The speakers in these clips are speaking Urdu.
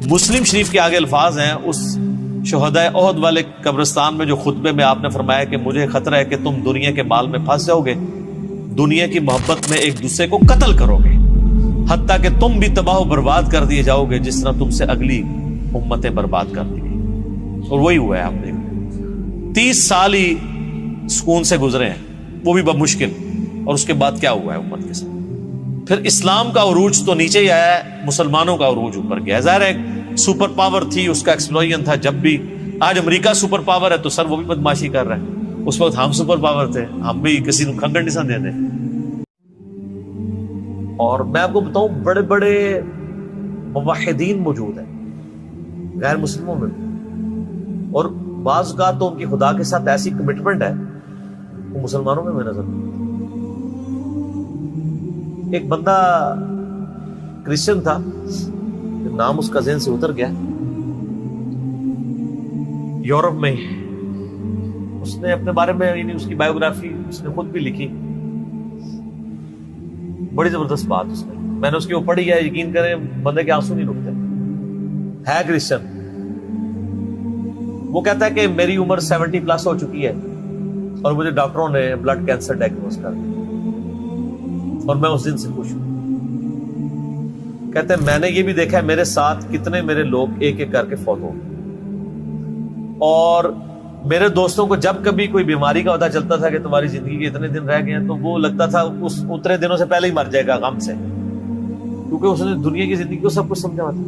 مسلم شریف کے آگے الفاظ ہیں اس شہدائے احد والے قبرستان میں جو خطبے میں آپ نے فرمایا کہ مجھے خطرہ ہے کہ تم دنیا کے مال میں پھنس جاؤ گے، دنیا کی محبت میں ایک دوسرے کو قتل کرو گے، حتیٰ کہ تم بھی تباہ و برباد کر دیے جاؤ گے جس طرح تم سے اگلی امتیں برباد کر دی گئی۔ اور وہی ہوا ہے، آپ دیکھ 30 سال ہی سکون سے گزرے ہیں، وہ بھی بمشکل، اور اس کے بعد کیا ہوا ہے امت کے ساتھ؟ پھر اسلام کا عروج تو نیچے ہی آیا ہے، مسلمانوں کا عروج اوپر گیا ہے۔ ظاہر ہے سپر پاور تھی، اس کا ایکسپلوژن تھا، جب بھی آج امریکہ سپر پاور ہے تو سر وہ بھی بدماشی کر رہا ہے، اس وقت ہم سپر پاور تھے، ہم بھی کسی کو کھنگڑ نہیں دے دیں۔ اور میں آپ کو بتاؤں بڑے بڑے موحدین موجود ہیں غیر مسلموں میں، اور بعض اوقات تو ان کی خدا کے ساتھ ایسی کمٹمنٹ ہے وہ مسلمانوں میں نظر نہیں۔ ایک بندہ کرسچن تھا، نام اس کا ذہن سے اتر گیا، یورپ میں ہی، اس نے اپنے بارے میں یعنی اس کی بایوگرافی اس نے خود بھی لکھی، بڑی زبردست بات اس میں نے اس کی وہ پڑھی ہے، یقین کریں بندے کے آنسو نہیں رکتے، ہے کرسچن۔ وہ کہتا ہے کہ میری عمر 70+ ہو چکی ہے اور مجھے ڈاکٹروں نے بلڈ کینسر ڈائگنوز کر دیا، اور میں اس دن سے خوش ہوں۔ کہتے ہیں میں نے یہ بھی دیکھا ہے میرے ساتھ کتنے میرے لوگ ایک ایک کر کے فوت ہو گئے، اور میرے دوستوں کو جب کبھی کوئی بیماری کا پتہ چلتا تھا کہ تمہاری زندگی کے اتنے دن رہ گئے ہیں، تو وہ لگتا تھا اس اتنے دنوں سے پہلے ہی مر جائے گا غم سے، کیونکہ اس نے دنیا کی زندگی کو سب کچھ سمجھا تھا۔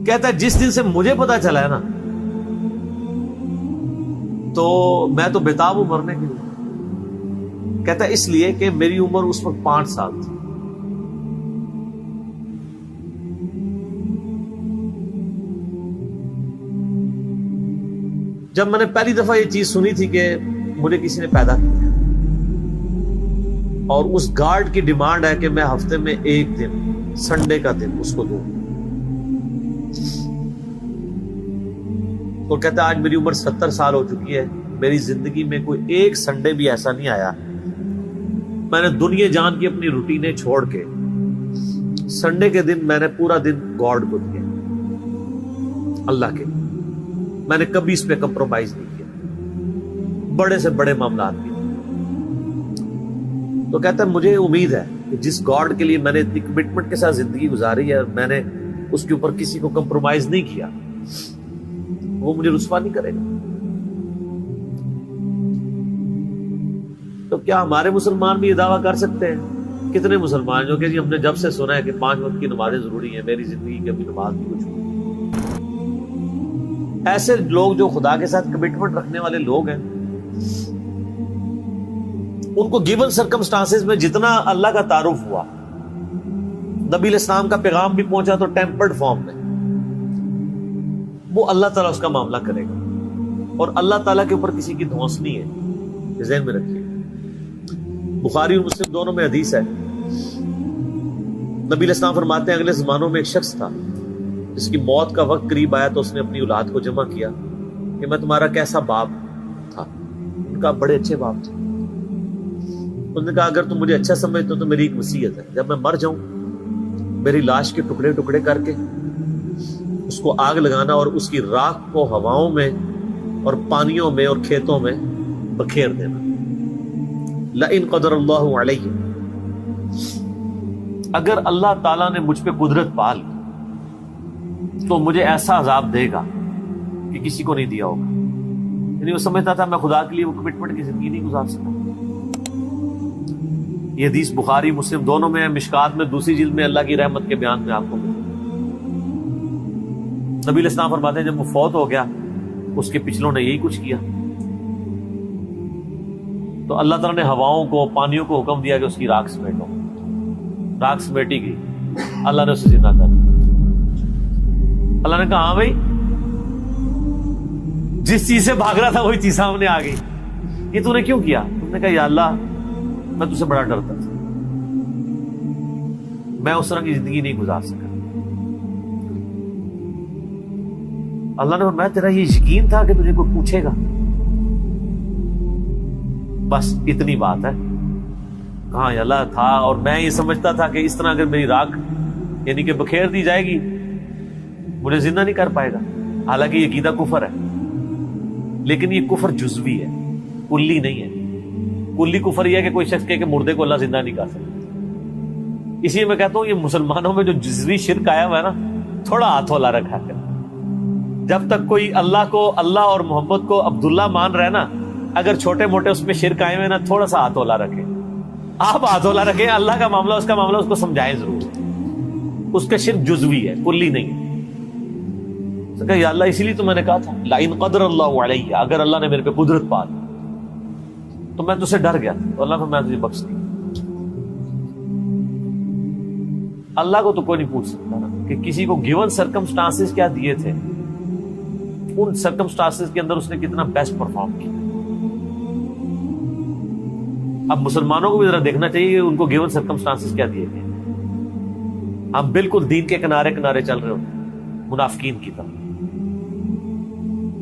کہتا ہے جس دن سے مجھے پتا چلا ہے نا، تو میں تو بےتاب ہوں مرنے کے لیے۔ کہتا ہے اس لیے کہ میری عمر اس وقت 5 سال تھی۔ جب میں نے پہلی دفعہ یہ چیز سنی تھی کہ مجھے کسی نے پیدا کیا، اور اس گارڈ کی ڈیمانڈ ہے کہ میں ہفتے میں ایک دن سنڈے کا دن اس کو دوں، اور کہتا ہے آج میری عمر 70 سال ہو چکی ہے، میری زندگی میں کوئی ایک سنڈے بھی ایسا نہیں آیا میں نے دنیا جان کی اپنی روٹینیں چھوڑ کے سنڈے کے دن میں نے پورا دن گاڈ کو دیا، اللہ کے، میں نے کبھی اس پہ کمپرومائز نہیں کیا، بڑے سے بڑے معاملات بھی۔ تو کہتا ہے مجھے امید ہے کہ جس گاڈ کے لیے میں نے اتنی کمٹمنٹ کے ساتھ زندگی گزاری ہے اور میں نے اس کے اوپر کسی کو کمپرومائز نہیں کیا، وہ مجھے رسوا نہیں کرے گا۔ تو کیا ہمارے مسلمان بھی یہ دعویٰ کر سکتے ہیں؟ کتنے مسلمان جو کہ جی ہم نے جب سے سنا ہے کہ 5 وقت کی نمازیں ضروری ہیں، میری زندگی کی ابھی نماز نہیں کچھ۔ ایسے لوگ جو خدا کے ساتھ کمٹمنٹ رکھنے والے لوگ ہیں، ان کو گیون سرکمسٹانسز میں جتنا اللہ کا تعارف ہوا، نبی علیہ السلام کا پیغام بھی پہنچا تو ٹیمپرڈ فارم میں، وہ اللہ تعالیٰ اس کا معاملہ کرے گا، اور اللہ تعالیٰ کے اوپر کسی کی دھونس نہیں ہے، یہ ذہن میں رکھیے۔ بخاری اور مسلم دونوں میں حدیث ہے، نبی علیہ السلام فرماتے ہیں اگلے زمانوں میں ایک شخص تھا جس کی موت کا وقت قریب آیا تو اس نے اپنی اولاد کو جمع کیا کہ میں تمہارا کیسا باپ تھا؟ ان کا بڑے اچھے باپ تھے۔ انہوں نے کہا اگر تم مجھے اچھا سمجھتے ہو تو میری ایک وصیت ہے، جب میں مر جاؤں میری لاش کے ٹکڑے ٹکڑے کر کے اس کو آگ لگانا اور اس کی راکھ کو ہواؤں میں اور پانیوں میں اور کھیتوں میں بکھیر دینا۔ لئن قدر اللہ علیہ، اگر اللہ تعالیٰ نے مجھ پہ قدرت پال تو مجھے ایسا عذاب دے گا کہ کسی کو نہیں دیا ہوگا۔ یعنی وہ سمجھتا تھا میں خدا کے لیے وہ کمٹمنٹ کی زندگی نہیں گزار سکتا۔ یہ حدیث بخاری مسلم دونوں میں ہے، مشکات میں دوسری جلد میں اللہ کی رحمت کے بیان میں آپ کو ملے۔ نبی علیہ السلام فرماتے ہیں جب وہ فوت ہو گیا اس کے پچھلوں نے یہی کچھ کیا، تو اللہ تعالیٰ نے ہواؤں کو پانیوں کو حکم دیا کہ اس کی راکھ سمیٹو، راکھ سمیٹی گئی، اللہ نے اسے زندہ کر دیا۔ اللہ نے کہا ہاں بھائی، جس چیز سے بھاگ رہا تھا وہی چیز سامنے آ گئی، یہ تو نے کیوں کیا؟ تم نے کہا یا اللہ میں تجھ سے بڑا ڈرتا تھا، میں اس طرح کی زندگی نہیں گزار سکا۔ اللہ نے فرمایا تیرا یہ یقین تھا کہ تجھے کوئی پوچھے گا؟ بس اتنی بات ہے۔ کہاں یا اللہ تھا، اور میں یہ سمجھتا تھا کہ اس طرح اگر میری راکھ یعنی کہ بکھیر دی جائے گی مجھے زندہ نہیں کر پائے گا، حالانکہ یہ عقیدہ کفر ہے، لیکن یہ کفر جزوی ہے، کلی نہیں ہے۔ کلی کفر یہ ہے کہ کوئی شخص کہے کہ مردے کو اللہ زندہ نہیں کر سکتا۔ اسی لیے میں کہتا ہوں یہ مسلمانوں میں جو جزوی شرک آیا ہوا ہے نا، تھوڑا ہاتھ ہلا رکھا کر۔ جب تک کوئی اللہ کو، اللہ اور محمد کو عبداللہ مان رہا ہے نا، اگر چھوٹے موٹے اس میں شرک آئے ہوئے نا، تھوڑا سا ہاتھ ہلا رکھے۔ آپ ہاتھ ہلا رکھیں، اللہ کا معاملہ، اس کا معاملہ اس کو سمجھائیں ضرور۔ اس کا شرک جزوی ہے، کلی نہیں ہے۔ کہ یا اللہ، اسی لیے تو میں نے کہا تھا لَإِنْ قَدْرَ اللَّهُ عَلَيَّ، اگر اللہ نے میرے پہ قدرت پا لی تو میں تجھ سے ڈر گیا، اللہ نے میں تجھے بخش دیا۔ اللہ کو تو کوئی نہیں پوچھ سکتا نا کہ کسی کو گیون سرکمسٹانسز کیا دیے تھے، ان سرکمسٹانسز کے اندر اس نے کتنا بیسٹ پرفارم کیا۔ اب مسلمانوں کو بھی ذرا دیکھنا چاہیے کہ ان کو گیون سرکمسٹانسز کیا دیے گئے۔ ہم بالکل دین کے کنارے کنارے چل رہے ہوتے ہیں، منافقین کی طرح۔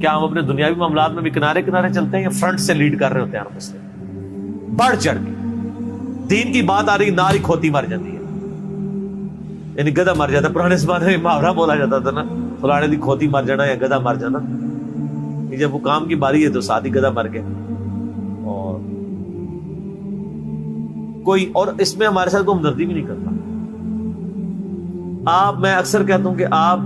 کیا ہم اپنے دنیاوی معاملات میں بھی کنارے کنارے چلتے ہیں یا فرنٹ سے لیڈ کر رہے ہوتے ہیں ہم مسئلے؟ بڑھ چڑھ کے دین کی بات آ رہی، ناری کھوتی مر جاتی ہے، یعنی گدھا مر جاتا ہے۔ پرانے زمانے میں محاورہ بولا جاتا تھا نا، فلانے دی کھوتی مر جانا یا گدھا مر جانا۔ جب وہ کام کی باری ہے تو ساتھ ہی گدھا مر گیا۔ اور کوئی اور اس میں ہمارے ساتھ کوئی ہمدردی بھی نہیں کرتا۔ میں اکثر کہتا ہوں کہ آپ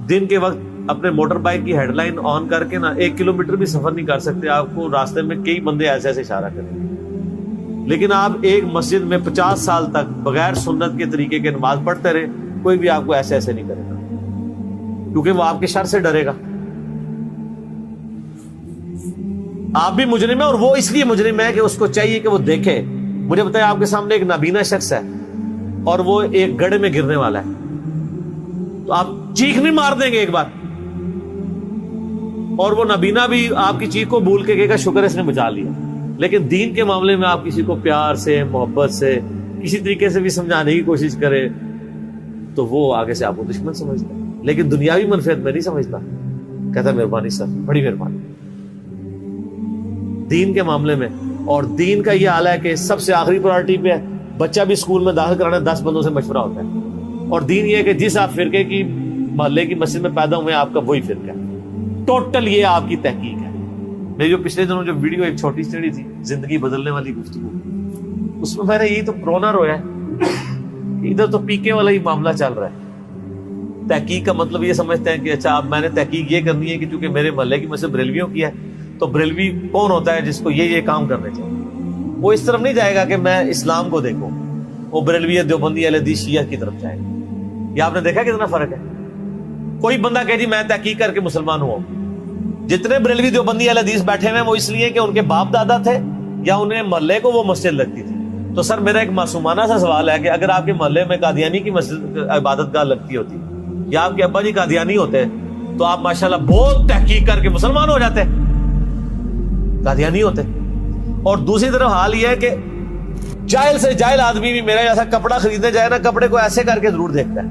دن کے وقت اپنے موٹر بائک کی ہیڈ لائن آن کر کے نا 1 کلومیٹر بھی سفر نہیں کر سکتے، آپ کو راستے میں کئی بندے ایسے ایسے اشارہ کریں گے، لیکن آپ ایک مسجد میں 50 سال تک بغیر سنت کے طریقے کے نماز پڑھتے رہے، کوئی بھی آپ کو ایسے ایسے نہیں کرے گا، کیونکہ وہ آپ کے شر سے ڈرے گا۔ آپ بھی مجرم ہے، اور وہ اس لیے مجرم ہے کہ اس کو چاہیے کہ وہ دیکھے۔ مجھے بتائیں، آپ کے سامنے ایک نابینا شخص ہے اور وہ ایک گڑھے میں گرنے والا ہے، تو آپ چیخ نہیں مار دیں گے ایک بار؟ اور وہ نابینا بھی آپ کی چیخ کو بھول کے کہے گا شکر اس نے بچا لیا۔ لیکن دین کے معاملے میں آپ کسی کو پیار سے، محبت سے، کسی طریقے سے بھی سمجھانے کی کوشش کرے تو وہ آگے سے آپ کو دشمن سمجھتا ہے، لیکن دنیاوی منفعت میں نہیں سمجھتا، کہتا مہربانی سر، بڑی مہربانی۔ دین کے معاملے میں، اور دین کا یہ حال ہے کہ سب سے آخری پرائرٹی پہ ہے، بچہ بھی اسکول میں داخل کرانا 10 بندوں سے مشورہ ہوتا ہے، اور دین یہ ہے کہ جس آپ فرقے کی محلے کی مسجد میں پیدا ہوئے آپ کا وہی فرقہ ہے۔ ٹوٹل یہ آپ کی تحقیق ہے۔ میری جو پچھلے دنوں جو ویڈیو ایک چھوٹی سی چڑی تھی، زندگی بدلنے والی گفتگو، اس میں نے یہی تو رونا رویا ہے کہ ادھر تو پیکے والا ہی معاملہ چل رہا ہے۔ تحقیق کا مطلب یہ سمجھتے ہیں کہ اچھا اب میں نے تحقیق یہ کرنی ہے کہ چونکہ میرے محلے کی مسجد بریلویوں کی ہے تو بریلوی کون ہوتا ہے جس کو یہ کام کرنے چاہیے۔ وہ اس طرف نہیں جائے گا کہ میں اسلام کو دیکھوں، وہ بریلوی دیوبندی اہل حدیث شیعہ کی طرف جائے گا۔ یہ آپ نے دیکھا کتنا فرق ہے؟ کوئی بندہ کہ جی میں تحقیق کر کے مسلمان ہوا ہوں۔ جتنے بریلوی دیوبندی اہل حدیث بیٹھے ہوئے ہیں وہ اس لیے کہ ان کے باپ دادا تھے یا انہیں محلے کو وہ مسجد لگتی تھی۔ تو سر میرا ایک معصومانہ سا سوال ہے کہ اگر آپ کے محلے میں قادیانی کی مسجد عبادت گاہ لگتی ہوتی یا آپ کے ابا جی قادیانی ہوتے تو آپ ماشاءاللہ بہت تحقیق کر کے مسلمان ہو جاتے، قادیانی ہوتے۔ اور دوسری طرف حال یہ ہے کہ جاہل سے جاہل آدمی بھی میرا جیسا کپڑا خریدنے جائے نا، کپڑے کو ایسے کر کے ضرور دیکھتا ہے،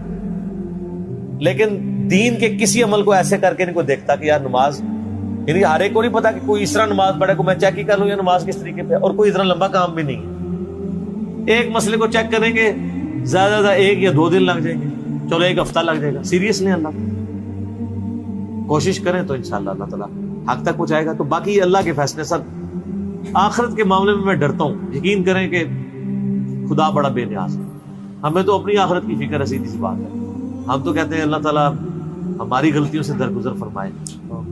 لیکن دین کے کسی عمل کو ایسے کر کے نہیں کوئی دیکھتا کہ یار نماز، یعنی ہر ایک کو نہیں پتا کہ کوئی اس طرح نماز پڑھے کو میں چیک ہی کر لوں یا نماز کس طریقے پہ، اور کوئی اتنا لمبا کام بھی نہیں ہے۔ ایک مسئلے کو چیک کریں گے زیادہ زیادہ 1 یا 2 دن لگ جائیں گے، چلو 1 ہفتہ لگ جائے گا۔ سیریسلی اللہ کوشش کریں تو انشاءاللہ اللہ تعالیٰ حق تک پہنچائے گا۔ تو باقی یہ اللہ کے فیصلے۔ سر آخرت کے معاملے میں ڈرتا ہوں، یقین کریں کہ خدا بڑا بے نیاز ہے، ہمیں تو اپنی آخرت کی فکر ہے، سیدھی سی بات ہے۔ ہم تو کہتے ہیں اللہ تعالیٰ ہماری غلطیوں سے درگزر فرمائے،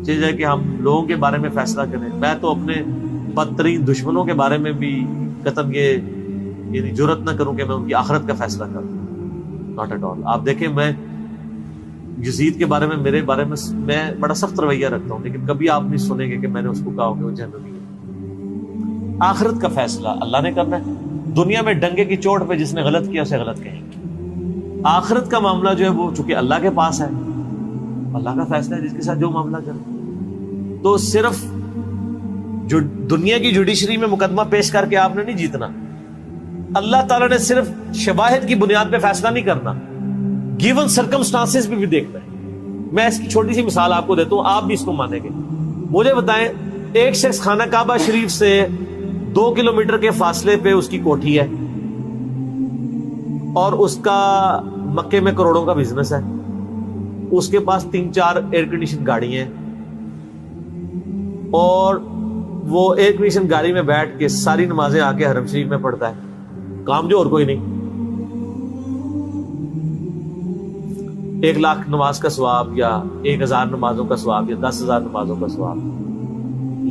چاہیے کہ ہم لوگوں کے بارے میں فیصلہ کریں۔ میں تو اپنے بدترین دشمنوں کے بارے میں بھی قطعاً یہ یعنی جرأت نہ کروں کہ میں ان کی آخرت کا فیصلہ کروں، ناٹ ایٹ آل۔ آپ دیکھیں میں یزید کے بارے میں، میرے بارے میں میں بڑا سخت رویہ رکھتا ہوں، لیکن کبھی آپ نہیں سنیں گے کہ میں نے اس کو کہا ہو کہ وہ جہنمی ہے۔ آخرت کا فیصلہ اللہ نے کرنا ہے۔ دنیا میں ڈنگے کی چوٹ پہ جس نے غلط کیا اسے غلط کہیں گے۔ آخرت کا معاملہ جو ہے وہ چونکہ اللہ کے پاس ہے، اللہ کا فیصلہ ہے جس کے ساتھ جو معاملہ کرے۔ تو صرف جو دنیا کی جوڈیشری میں مقدمہ پیش کر کے آپ نے نہیں جیتنا، اللہ تعالیٰ نے صرف شواہد کی بنیاد پہ فیصلہ نہیں کرنا، گیون سرکمسٹانسز بھی دیکھنا ہے۔ میں اس کی چھوٹی سی مثال آپ کو دیتا ہوں، آپ بھی اس کو مانیں گے۔ مجھے بتائیں، ایک شخص خانہ کعبہ شریف سے 2 کلومیٹر کے فاصلے پہ اس کی کوٹھی ہے اور اس کا مکے میں کروڑوں کا بزنس ہے، اس کے پاس 3-4 ایئر کنڈیشن گاڑیاں ہیں اور وہ ایئر کنڈیشن گاڑی میں بیٹھ کے ساری نمازیں آ کے حرم شریف میں پڑھتا ہے، کام جو اور کوئی نہیں. 1 لاکھ نماز کا ثواب یا 1000 نمازوں کا ثواب یا 10,000 نمازوں کا ثواب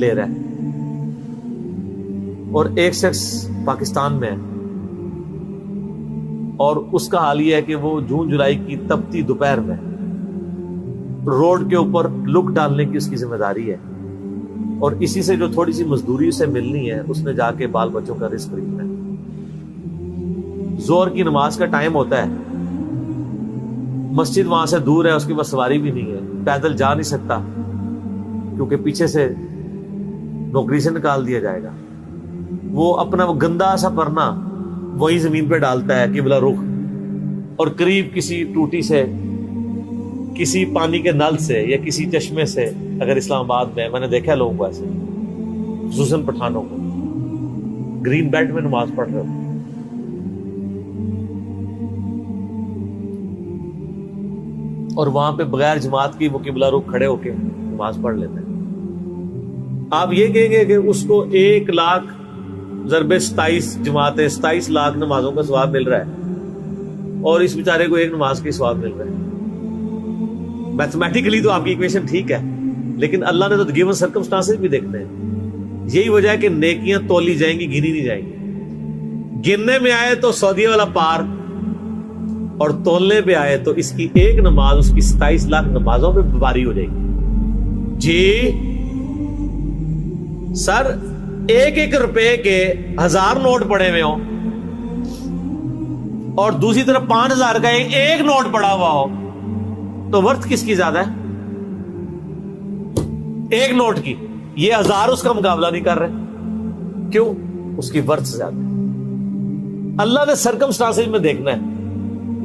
لے رہا ہے. اور ایک شخص پاکستان میں ہے اور اس کا حال یہ ہے کہ وہ جون جولائی کی تپتی دوپہر میں روڈ کے اوپر لک ڈالنے کی اس کی ذمہ داری ہے، اور اسی سے جو تھوڑی سی مزدوری اسے ملنی ہے اس نے جا کے بال بچوں کا رزق خریدنا ہے. ظہر کی نماز کا ٹائم ہوتا ہے، مسجد وہاں سے دور ہے، اس کے پاس سواری بھی نہیں ہے، پیدل جا نہیں سکتا کیونکہ پیچھے سے نوکری سے نکال دیا جائے گا. وہ اپنا وہ گندا سا پرنا وہی زمین پہ ڈالتا ہے قبلہ رخ، اور قریب کسی ٹوٹی سے، کسی پانی کے نل سے یا کسی چشمے سے، اگر اسلام آباد میں نے دیکھا ہے لوگوں کو ایسے، خصوصاً پٹھانوں کو، گرین بیلٹ میں نماز پڑھ رہے ہو. اور وہاں پہ بغیر جماعت کی وہ قبلہ رخ کھڑے ہو کے نماز پڑھ لیتے ہیں. آپ یہ کہیں گے کہ اس کو 1 لاکھ ضرب 27 جماعتیں 27 لاکھ نمازوں کا ثواب مل رہا ہے اور اس بیچارے کو 1 نماز کا ثواب مل رہا ہے. میتھمیٹیکلی تو آپ کی ایکویشن ٹھیک ہے، لیکن اللہ نے تو گیون سرکمسٹانسز بھی دیکھنے ہیں. یہی وجہ ہے کہ نیکیاں تولی جائیں گی، گنی نہیں جائیں گی. گننے میں آئے تو سعودیہ والا پار، اور تولنے پہ آئے تو اس کی 1 نماز اس کی 27 لاکھ نمازوں پہ باری ہو جائے گی. جی سر، 1 روپے کے 1000 نوٹ پڑے ہوئے ہوں اور دوسری طرف 5000 کا ایک نوٹ پڑا ہوا ہو تو ورتھ کس کی زیادہ ہے؟ 1 نوٹ کی. یہ 1000 اس کا مقابلہ نہیں کر رہے. کیوں؟ اس کی ورتھ زیادہ ہے. اللہ نے سرکمسٹانسز میں دیکھنا ہے.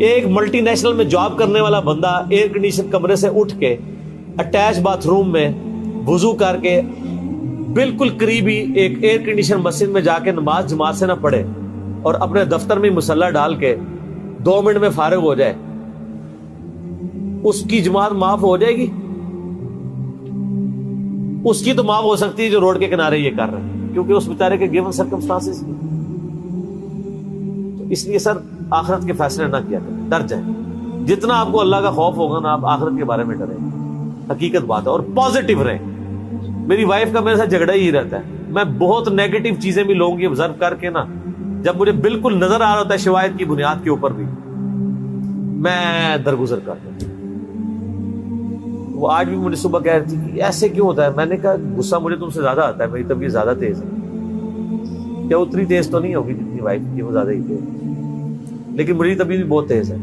ایک ملٹی نیشنل میں جاب کرنے والا بندہ ایئر کنڈیشن کمرے سے اٹھ کے اٹیچ باتھ روم میں وضو کر کے بالکل قریبی ایک ایئر کنڈیشن مسجد میں جا کے نماز جماعت سے نہ پڑھے اور اپنے دفتر میں مسلح ڈال کے 2 منٹ میں فارغ ہو جائے، اس کی جماعت معاف ہو جائے گی؟ اس کی تو معاف ہو سکتی ہے جو روڈ کے کنارے یہ کر رہے ہیں، کیونکہ اس بیچارے کے گیون سرکمسٹانسز کی. تو اس لیے سر آخرت کے فیصلے نہ کیا کریں، ڈر جائیں. جتنا آپ کو اللہ کا خوف ہوگا نا، آپ آخرت کے بارے میں ڈریں. حقیقت بات ہے. اور پازیٹیو رہیں. میری وائف کا میرے ساتھ جھگڑا ہی رہتا ہے. میں بہت نیگیٹو چیزیں بھی لوگوں کی آبزرو کر کے نا، جب مجھے بالکل نظر آ رہا ہوتا ہے شواہد کی بنیاد کے اوپر بھی، میں درگزر کرتا ہوں. وہ آج بھی مجھے صبح کہہ رہی تھی کہ ایسے کیوں ہوتا ہے. میں نے کہا غصہ مجھے تم سے زیادہ آتا ہے، میری طبیعت زیادہ تیز ہے. کیا اتنی تیز تو نہیں ہوگی جتنی وائف کی، وہ زیادہ ہی تیز، لیکن میری طبیعت بھی بہت تیز ہے.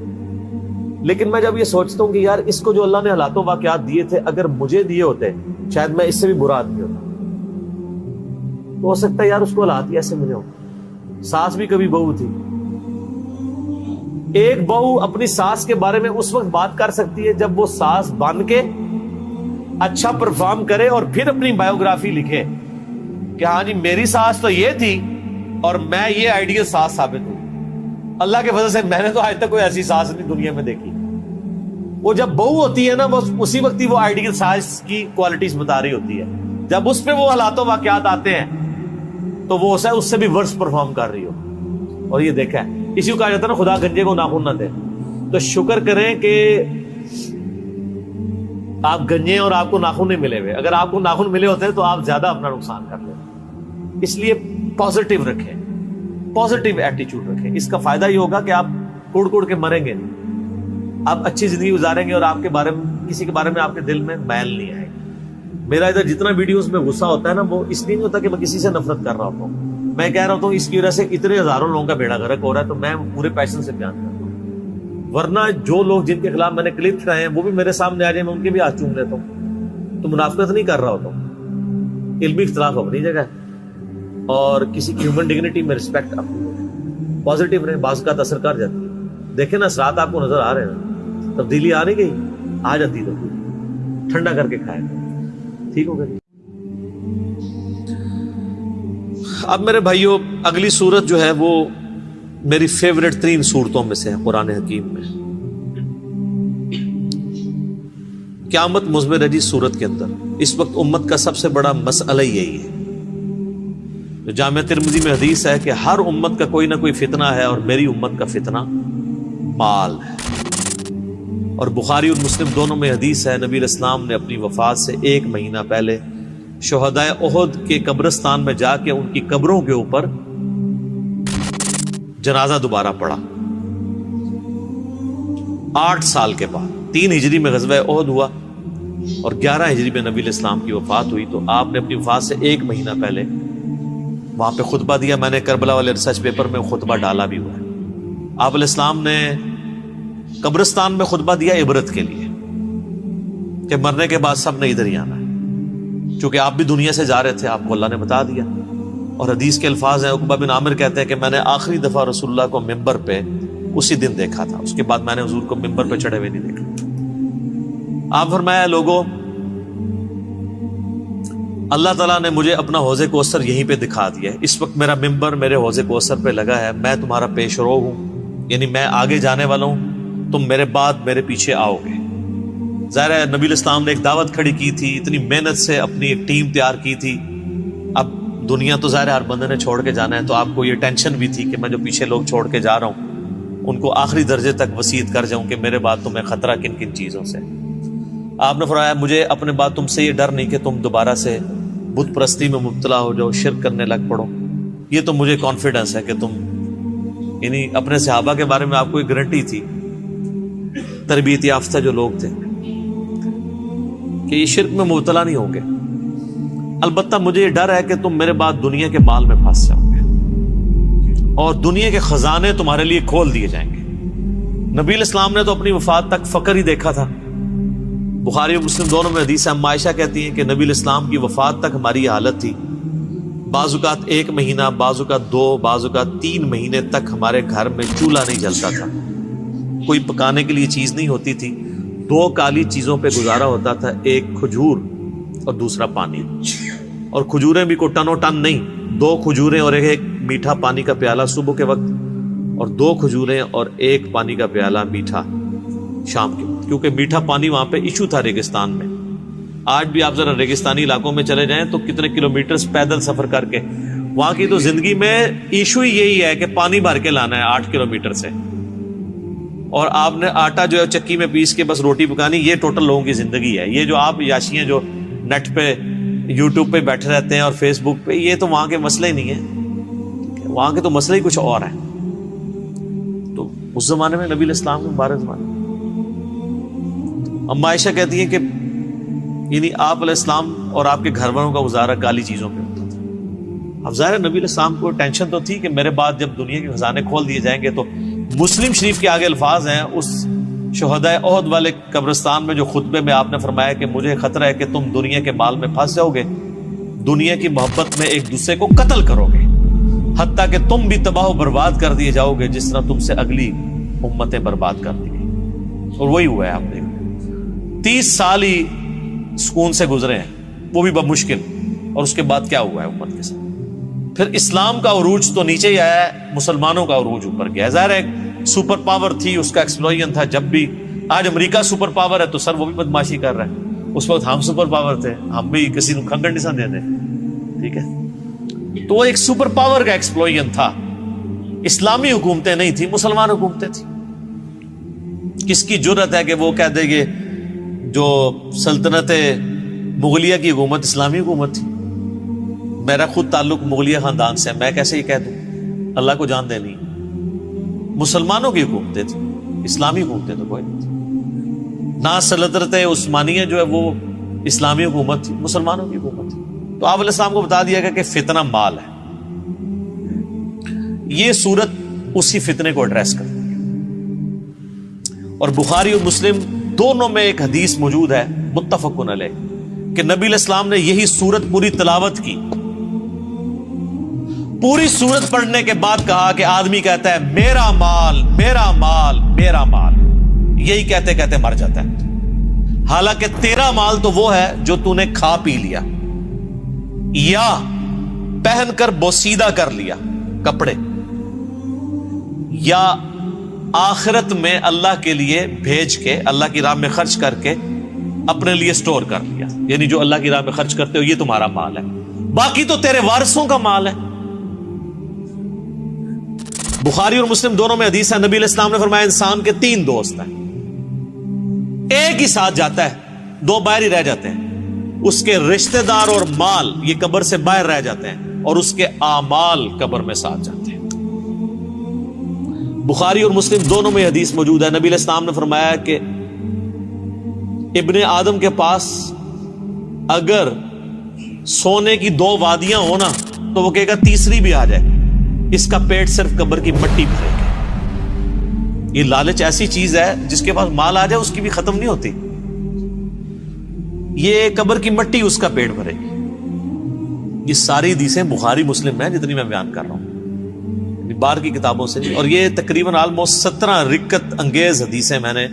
لیکن میں جب یہ سوچتا ہوں کہ یار اس کو جو اللہ نے حالات و واقعات دیے تھے، اگر مجھے دیے ہوتے شاید میں اس سے بھی برا آدمی ہوتا. تو ہو سکتا ہے یار اس کو حالات ہی ایسے ملے ہوں. ساس بھی کبھی بہو تھی. ایک بہو اپنی ساس کے بارے میں اس وقت بات کر سکتی ہے جب وہ ساس بن کے اچھا پرفارم کرے اور پھر اپنی بایوگرافی لکھے کہ ہاں جی میری ساس تو یہ تھی اور میں یہ آئیڈیل ساس ثابت ہوں. اللہ کے فضل سے میں نے تو آج تک کوئی ایسی ساس نہیں دنیا میں دیکھی. وہ جب بہو ہوتی ہے نا، وہ اسی وقت ہی وہ آئیڈیل ساس کی کوالٹیز بتا رہی ہوتی ہے. جب اس پہ وہ حالات و واقعات آتے ہیں تو وہ اس سے بھی ورس پرفارم کر رہی ہو. اور یہ دیکھا ہے، اسی کو کہا جاتا ہے نا خدا گنجے کو ناخن نہ دے. تو شکر کریں کہ آپ گنجے اور آپ کو ناخن نہیں ملے ہوئے. اگر آپ کو ناخن ملے ہوتے ہیں تو آپ زیادہ اپنا نقصان کر لیں. اس لیے پازیٹیو رکھیں، پازیٹیو ایٹیچیوڈ رکھیں. اس کا فائدہ یہ ہوگا کہ آپ کوڑ کوڑ کے مریں گے، آپ اچھی زندگی گزاریں گے اور آپ کے بارے میں کسی کے بارے میں آپ کے دل میں میل نہیں آئے گی. میرا ادھر جتنا ویڈیوز میں غصہ ہوتا ہے نا، وہ اس لیے نہیں ہوتا کہ میں کسی سے نفرت کر رہا ہوتا ہوں. میں کہہ رہا ہوں اس کی وجہ سے اتنے ہزاروں لوگوں کا بیڑا غرق ہو رہا ہے، تو میں پورے پیشن سے بیان کرتا ہوں. ورنہ جو لوگ جن کے خلاف میں نے کلپ چڑھائے ہیں وہ بھی میرے سامنے آ جائیں، میں ان کے بھی ہاتھ چوم لیتا ہوں. تو منافقت نہیں کر رہا ہوتا ہوں. علمی اختلاف اپنی جگہ ہے اور کسی کی ہیومن ڈگنیٹی میں رسپیکٹ اپنی جگہ. پازیٹیو رہیں، بعض کا اثر کر جاتی ہے. دیکھیں نا اثرات آپ کو نظر آ رہے ہیں، تبدیلی آ نہیں گئی، آ جاتی تبدیلی. ٹھنڈا کر کے کھائیں، ٹھیک ہوگا. اب میرے بھائیوں، اگلی سورت جو ہے وہ میری فیوریٹ 3 سورتوں میں سے ہے قرآن حکیم میں. قیامت مضمر ہے جی صورت کے اندر. اس وقت امت کا سب سے بڑا مسئلہ یہی ہے. تو جامع ترمذی میں حدیث ہے کہ ہر امت کا کوئی نہ کوئی فتنہ ہے اور میری امت کا فتنہ مال ہے. اور بخاری اور مسلم دونوں میں حدیث ہے نبی علیہ السلام نے اپنی وفات سے 1 مہینہ پہلے شہدائے احد کے قبرستان میں جا کے ان کی قبروں کے اوپر جنازہ دوبارہ پڑھا. 8 سال کے بعد 3 ہجری میں غزوہ احد ہوا اور 11 ہجری میں نبی علیہ السلام کی وفات ہوئی. تو آپ نے اپنی وفات سے 1 مہینہ پہلے وہاں پہ خطبہ دیا. میں نے کربلا والے ریسرچ پیپر میں خطبہ ڈالا بھی ہوا ہے. آپ علیہ السلام نے قبرستان میں خطبہ دیا عبرت کے لیے کہ مرنے کے بعد سب نے ادھر ہی آنا ہے. چونکہ آپ بھی دنیا سے جا رہے تھے, آپ کو اللہ نے بتا دیا. اور حدیث کے الفاظ ہیں, عقبہ بن عامر کہتے ہیں کہ میں نے آخری دفعہ رسول اللہ کو ممبر پہ اسی دن دیکھا تھا. اس کے بعد میں نے حضور کو ممبر پہ چڑھے ہوئے نہیں دیکھا. آپ فرمایا لوگوں اللہ تعالیٰ نے مجھے اپنا حوض کوثر یہیں پہ دکھا دیا ہے. اس وقت میرا ممبر میرے حوض کوثر پہ لگا ہے. میں تمہارا پیش رو ہوں, یعنی میں آگے جانے والا ہوں, تم میرے بعد میرے پیچھے آؤ گے. ظاہر ہے نبی علیہ السلام نے ایک دعوت کھڑی کی تھی, اتنی محنت سے اپنی ایک ٹیم تیار کی تھی. اب دنیا تو ظاہر ہر بندے نے چھوڑ کے جانا ہے, تو آپ کو یہ ٹینشن بھی تھی کہ میں جو پیچھے لوگ چھوڑ کے جا رہا ہوں ان کو آخری درجے تک وصیت کر جاؤں کہ میرے بعد تمہیں خطرہ کن کن چیزوں سے. آپ نے فرمایا مجھے اپنے بعد تم سے یہ ڈر نہیں کہ تم دوبارہ سے بت پرستی میں مبتلا ہو جاؤ, شرک کرنے لگ پڑو. یہ تو مجھے کانفیڈنس ہے کہ تم, یعنی اپنے صحابہ کے بارے میں آپ کو ایک گارنٹی تھی, تربیت یافتہ جو لوگ تھے, کہ یہ شرک میں مبتلا نہیں ہوں گے. البتہ مجھے یہ ڈر ہے کہ تم میرے بعد دنیا کے مال میں پھنس جاؤ گے اور دنیا کے خزانے تمہارے لیے کھول دیے جائیں گے. نبی علیہ السلام نے تو اپنی وفات تک فقر ہی دیکھا تھا. بخاری اور مسلم دونوں میں حدیث ہے, ام عائشہ کہتی ہیں کہ نبی علیہ السلام کی وفات تک ہماری یہ حالت تھی. بعض اوقات 1 مہینہ, بعض اوقات 2, بعض اوقات 3 مہینے تک ہمارے گھر میں چولہا نہیں جلتا تھا. کوئی پکانے کے لیے چیز نہیں ہوتی تھی. 2 کالی چیزوں پہ گزارا ہوتا تھا, ایک کھجور اور دوسرا پانی. اور کھجوریں بھی کوئی ٹنو ٹن نہیں, 2 کھجوریں اور ایک میٹھا پانی کا پیالہ صبح کے وقت, اور 2 کھجوریں اور 1 پانی کا پیالہ میٹھا شام کے وقت. کیونکہ میٹھا پانی وہاں پہ ایشو تھا ریگستان میں. آج بھی آپ ذرا ریگستانی علاقوں میں چلے جائیں تو کتنے کلومیٹرز پیدل سفر کر کے, وہاں کی تو زندگی میں ایشو ہی یہی ہے کہ پانی بھر کے لانا ہے 8 کلومیٹر سے, اور آپ نے آٹا جو ہے چکی میں پیس کے بس روٹی پکانی. یہ ٹوٹل لوگوں کی زندگی ہے. یہ جو آپ یاشی ہیں جو نیٹ پہ یوٹیوب پہ بیٹھے رہتے ہیں اور فیس بک پہ, یہ تو وہاں کے مسئلے ہی نہیں ہیں. وہاں کے تو مسئلے ہی کچھ اور ہیں. تو اس زمانے میں نبی علیہ السلام کے مبارک زمانے, اما عائشہ کہتی ہیں کہ یعنی آپ علیہ السلام اور آپ کے گھر والوں کا گزارا کالی چیزوں پہ ہوتا تھا. اب ظاہر نبی علیہ السلام کو ٹینشن تو تھی کہ میرے بعد جب دنیا کے خزانے کھول دیے جائیں گے. تو مسلم شریف کے آگے الفاظ ہیں اس شہدائے احد والے قبرستان میں جو خطبے میں آپ نے فرمایا کہ مجھے خطرہ ہے کہ تم دنیا کے مال میں پھنس جاؤ گے, دنیا کی محبت میں ایک دوسرے کو قتل کرو گے, حتیٰ کہ تم بھی تباہ و برباد کر دیے جاؤ گے جس طرح تم سے اگلی امتیں برباد کر دی گئی. اور وہی ہوا ہے. آپ دیکھ 30 سال ہی سکون سے گزرے ہیں, وہ بھی بمشکل. اور اس کے بعد کیا ہوا ہے امت کے ساتھ؟ پھر اسلام کا عروج تو نیچے ہی آیا ہے, مسلمانوں کا عروج اوپر گیا. ظاہر ہے سپر پاور تھی, اس کا ایکسپلوژن تھا. جب بھی آج امریکہ سپر پاور ہے تو سر وہ بھی بدماشی کر رہا ہے. اس وقت ہم سپر پاور تھے, ہم بھی کسی کو کھنگڑ نہیں سن دیتے. ٹھیک ہے, تو وہ ایک سپر پاور کا ایکسپلوژن تھا. اسلامی حکومتیں نہیں تھی, مسلمان حکومتیں تھیں. کس کی جرت ہے کہ وہ کہہ دے گے جو سلطنت مغلیہ کی حکومت اسلامی حکومت تھی؟ میرا خود تعلق مغلیہ خاندان سے ہے, میں کیسے یہ کہہ دوں؟ اللہ کو جان دے نہیں. مسلمانوں کی حکومتیں تھیں, اسلامی حکومتیں تو کوئی نہیں تھی. نہ سلطنت عثمانیہ جو ہے وہ اسلامی حکومت تھی, مسلمانوں کی حکومت تھی. تو آپ علیہ السلام کو بتا دیا گیا کہ فتنہ مال ہے. یہ سورت اسی فتنے کو ایڈریس کرتی ہے. اور بخاری اور مسلم دونوں میں ایک حدیث موجود ہے متفقن علیہ کہ نبی علیہ السلام نے یہی سورت پوری تلاوت کی. پوری سورت پڑھنے کے بعد کہا کہ آدمی کہتا ہے میرا مال میرا مال میرا مال, یہی کہتے کہتے مر جاتا ہے. حالانکہ تیرا مال تو وہ ہے جو تو نے کھا پی لیا یا پہن کر بوسیدہ کر لیا کپڑے, یا آخرت میں اللہ کے لیے بھیج کے اللہ کی راہ میں خرچ کر کے اپنے لیے سٹور کر لیا، یعنی جو اللہ کی راہ میں خرچ کرتے ہو یہ تمہارا مال ہے، باقی تو تیرے وارثوں کا مال ہے۔ بخاری اور مسلم دونوں میں حدیث ہے، نبی علیہ السلام نے فرمایا انسان کے 3 دوست ہیں، ایک ہی ساتھ جاتا ہے، 2 باہر ہی رہ جاتے ہیں، اس کے رشتہ دار اور مال یہ قبر سے باہر رہ جاتے ہیں، اور اس کے اعمال قبر میں ساتھ جاتے ہیں۔ بخاری اور مسلم دونوں میں حدیث موجود ہے، نبی علیہ السلام نے فرمایا کہ ابن آدم کے پاس اگر سونے کی 2 وادیاں ہو نا تو وہ کہے گا تیسری بھی آ جائے، اس کا پیٹ صرف قبر کی مٹی بھرے گا۔ یہ لالچ ایسی چیز ہے جس کے پاس مال آ جائے اس کی بھی ختم نہیں ہوتی، یہ قبر کی مٹی اس کا پیٹ بھرے گی۔ یہ ساری حدیثیں بخاری مسلم میں جتنی میں بیان کر رہا ہوں، باہر کی کتابوں سے نہیں، اور یہ تقریباً آلموسٹ 17 رکت انگیز حدیثیں میں نے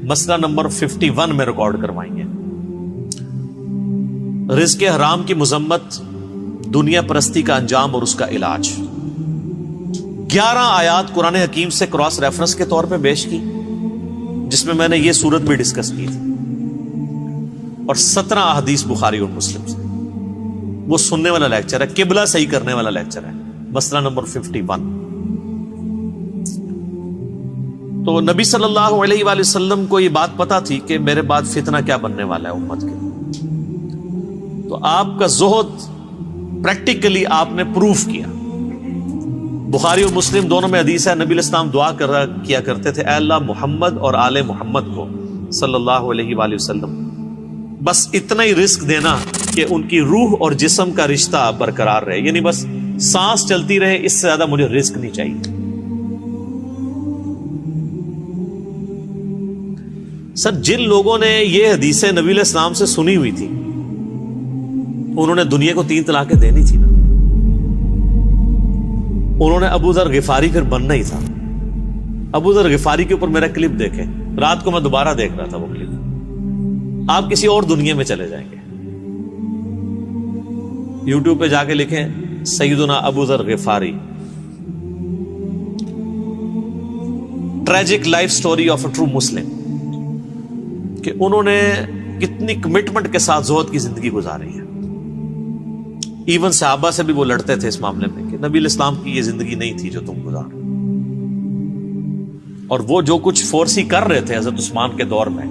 مسئلہ نمبر 51 میں ریکارڈ کروائی ہیں۔ رزق حرام کی مذمت، دنیا پرستی کا انجام اور اس کا علاج۔ 11 آیات قرآن حکیم سے کراس ریفرنس کے طور پہ پیش کی، جس میں نے یہ صورت بھی ڈسکس کی تھی، اور 17 احادیث بخاری اور مسلم سے۔ وہ سننے والا لیکچر ہے، قبلہ صحیح کرنے والا لیکچر ہے، مسئلہ نمبر 51۔ تو نبی صلی اللہ علیہ وآلہ وسلم کو یہ بات پتا تھی کہ میرے بعد فتنہ کیا بننے والا ہے امت کے، تو آپ کا زہد پریکٹیکلی آپ نے پروف کیا۔ بخاری اور مسلم دونوں میں حدیث ہے، نبی علیہ السلام دعا کیا کرتے تھے، اے اللہ محمد اور آل محمد کو صلی اللہ علیہ وآلہ وسلم بس اتنا ہی رزق دینا کہ ان کی روح اور جسم کا رشتہ برقرار رہے، یعنی بس سانس چلتی رہے، اس سے زیادہ مجھے رزق نہیں چاہیے۔ سر جن لوگوں نے یہ حدیثیں نبی علیہ السلام سے سنی ہوئی تھی انہوں نے دنیا کو 3 طلاقیں دینی تھی نا، انہوں نے ابو ذر غفاری پھر بننا ہی تھا۔ ابو ذر غفاری کے اوپر میرا کلپ دیکھیں، رات کو میں دوبارہ دیکھ رہا تھا وہ کلپ، آپ کسی اور دنیا میں چلے جائیں گے۔ یوٹیوب پہ جا کے لکھیں سیدنا Abu Zar Ghifari, tragic life story of a true Muslim, کہ انہوں نے کتنی کمٹمنٹ کے ساتھ زہد کی زندگی گزاری ہے۔ ایون صحابہ سے بھی وہ لڑتے تھے اس معاملے میں کہ نبی علیہ السلام کی یہ زندگی نہیں تھی جو تم گزار، اور وہ جو کچھ فورسی کر رہے تھے حضرت عثمان کے دور میں،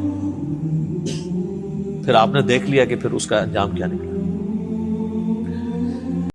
پھر آپ نے دیکھ لیا کہ پھر اس کا انجام کیا نکلا۔